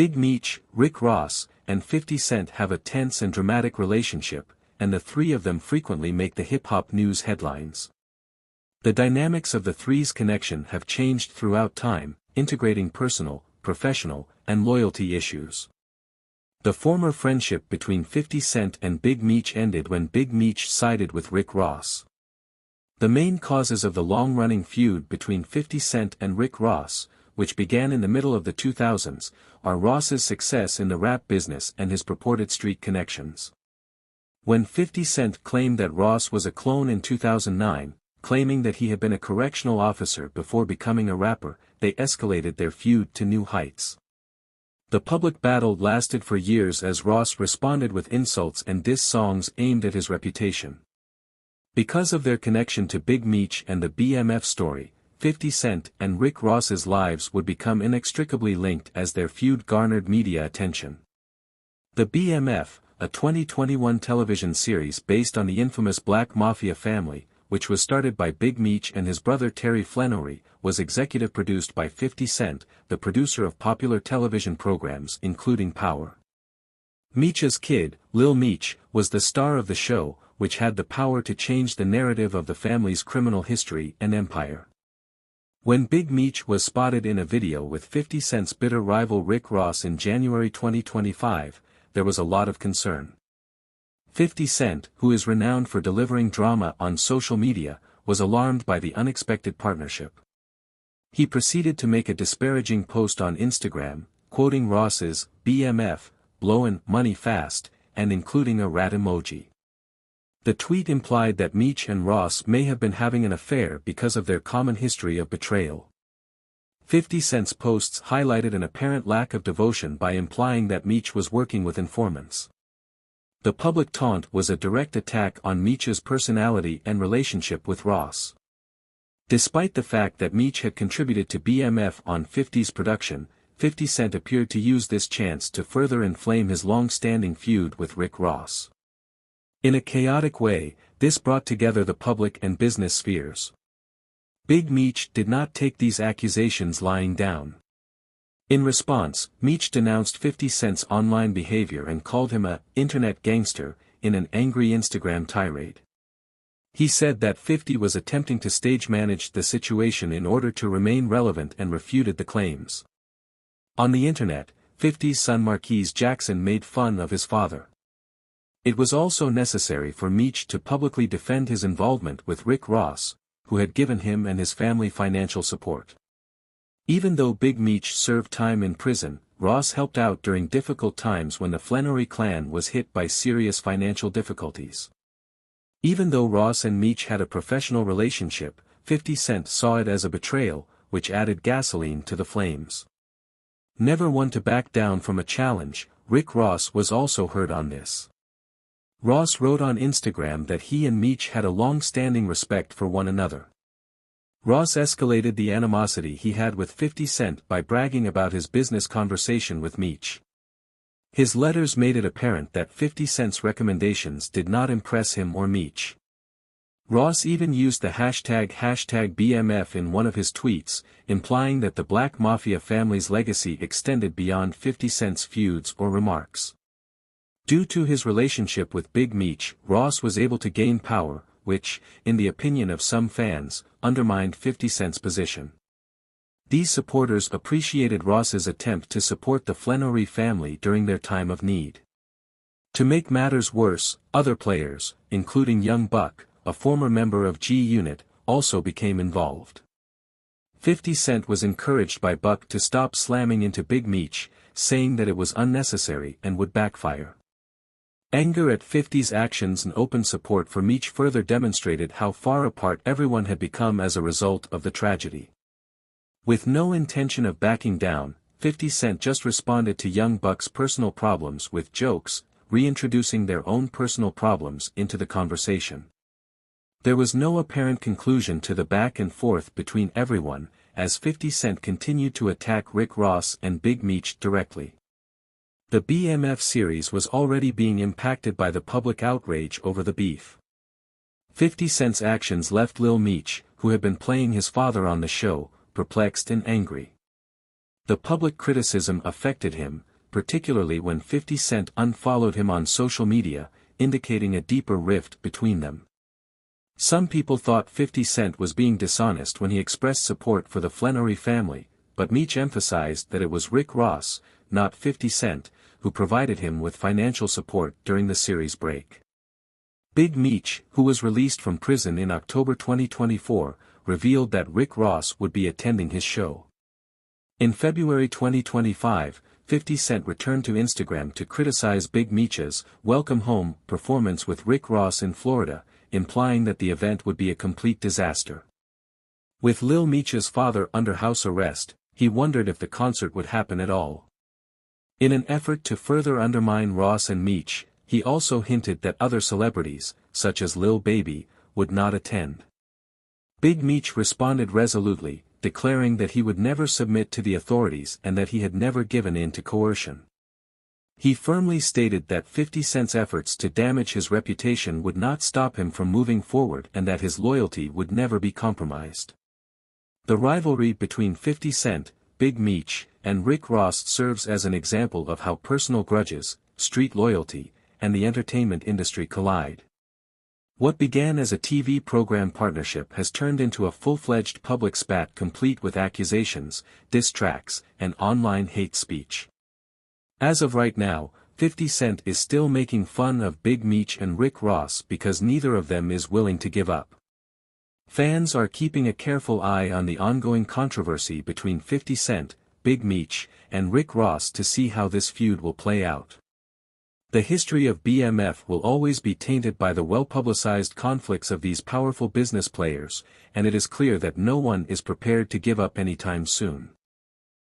Big Meech, Rick Ross, and 50 Cent have a tense and dramatic relationship, and the three of them frequently make the hip-hop news headlines. The dynamics of the three's connection have changed throughout time, integrating personal, professional, and loyalty issues. The former friendship between 50 Cent and Big Meech ended when Big Meech sided with Rick Ross. The main causes of the long-running feud between 50 Cent and Rick Ross, which began in the middle of the 2000s, are Ross's success in the rap business and his purported street connections. When 50 Cent claimed that Ross was a clone in 2009, claiming that he had been a correctional officer before becoming a rapper, they escalated their feud to new heights. The public battle lasted for years as Ross responded with insults and diss songs aimed at his reputation. Because of their connection to Big Meech and the BMF story, 50 Cent and Rick Ross's lives would become inextricably linked as their feud garnered media attention. The BMF, a 2021 television series based on the infamous Black Mafia family, which was started by Big Meech and his brother Terry Flenory, was executive produced by 50 Cent, the producer of popular television programs including Power. Meech's kid, Lil Meech, was the star of the show, which had the power to change the narrative of the family's criminal history and empire. When Big Meech was spotted in a video with 50 Cent's bitter rival Rick Ross in January 2025, there was a lot of concern. 50 Cent, who is renowned for delivering drama on social media, was alarmed by the unexpected partnership. He proceeded to make a disparaging post on Instagram, quoting Ross's BMF, blowin' money fast, and including a rat emoji. The tweet implied that Meech and Ross may have been having an affair because of their common history of betrayal. 50 Cent's posts highlighted an apparent lack of devotion by implying that Meech was working with informants. The public taunt was a direct attack on Meech's personality and relationship with Ross. Despite the fact that Meech had contributed to BMF on 50's production, 50 Cent appeared to use this chance to further inflame his long-standing feud with Rick Ross. In a chaotic way, this brought together the public and business spheres. Big Meech did not take these accusations lying down. In response, Meech denounced 50 Cent's online behavior and called him a internet gangster in an angry Instagram tirade. He said that 50 was attempting to stage manage the situation in order to remain relevant and refuted the claims. On the internet, 50's son Marquise Jackson made fun of his father. It was also necessary for Meech to publicly defend his involvement with Rick Ross, who had given him and his family financial support. Even though Big Meech served time in prison, Ross helped out during difficult times when the Flenory clan was hit by serious financial difficulties. Even though Ross and Meech had a professional relationship, 50 Cent saw it as a betrayal, which added gasoline to the flames. Never one to back down from a challenge, Rick Ross was also heard on this. Ross wrote on Instagram that he and Meech had a long-standing respect for one another. Ross escalated the animosity he had with 50 Cent by bragging about his business conversation with Meech. His letters made it apparent that 50 Cent's recommendations did not impress him or Meech. Ross even used the hashtag #BMF in one of his tweets, implying that the Black Mafia family's legacy extended beyond 50 Cent's feuds or remarks. Due to his relationship with Big Meech, Ross was able to gain power, which, in the opinion of some fans, undermined 50 Cent's position. These supporters appreciated Ross's attempt to support the Flenory family during their time of need. To make matters worse, other players, including Young Buck, a former member of G-Unit, also became involved. 50 Cent was encouraged by Buck to stop slamming into Big Meech, saying that it was unnecessary and would backfire. Anger at 50's actions and open support for Meech further demonstrated how far apart everyone had become as a result of the tragedy. With no intention of backing down, 50 Cent just responded to Young Buck's personal problems with jokes, reintroducing their own personal problems into the conversation. There was no apparent conclusion to the back and forth between everyone, as 50 Cent continued to attack Rick Ross and Big Meech directly. The BMF series was already being impacted by the public outrage over the beef. 50 Cent's actions left Lil Meech, who had been playing his father on the show, perplexed and angry. The public criticism affected him, particularly when 50 Cent unfollowed him on social media, indicating a deeper rift between them. Some people thought 50 Cent was being dishonest when he expressed support for the Flannery family, but Meech emphasized that it was Rick Ross, not 50 Cent, who provided him with financial support during the series break. Big Meech, who was released from prison in October 2024, revealed that Rick Ross would be attending his show. In February 2025, 50 Cent returned to Instagram to criticize Big Meech's "Welcome Home" performance with Rick Ross in Florida, implying that the event would be a complete disaster. With Lil Meech's father under house arrest, he wondered if the concert would happen at all. In an effort to further undermine Ross and Meech, he also hinted that other celebrities, such as Lil Baby, would not attend. Big Meech responded resolutely, declaring that he would never submit to the authorities and that he had never given in to coercion. He firmly stated that 50 Cent's efforts to damage his reputation would not stop him from moving forward and that his loyalty would never be compromised. The rivalry between 50 Cent, Big Meech, and Rick Ross serves as an example of how personal grudges, street loyalty, and the entertainment industry collide. What began as a TV program partnership has turned into a full-fledged public spat complete with accusations, diss tracks, and online hate speech. As of right now, 50 Cent is still making fun of Big Meech and Rick Ross because neither of them is willing to give up. Fans are keeping a careful eye on the ongoing controversy between 50 Cent, Big Meech, and Rick Ross to see how this feud will play out. The history of BMF will always be tainted by the well-publicized conflicts of these powerful business players, and it is clear that no one is prepared to give up anytime soon.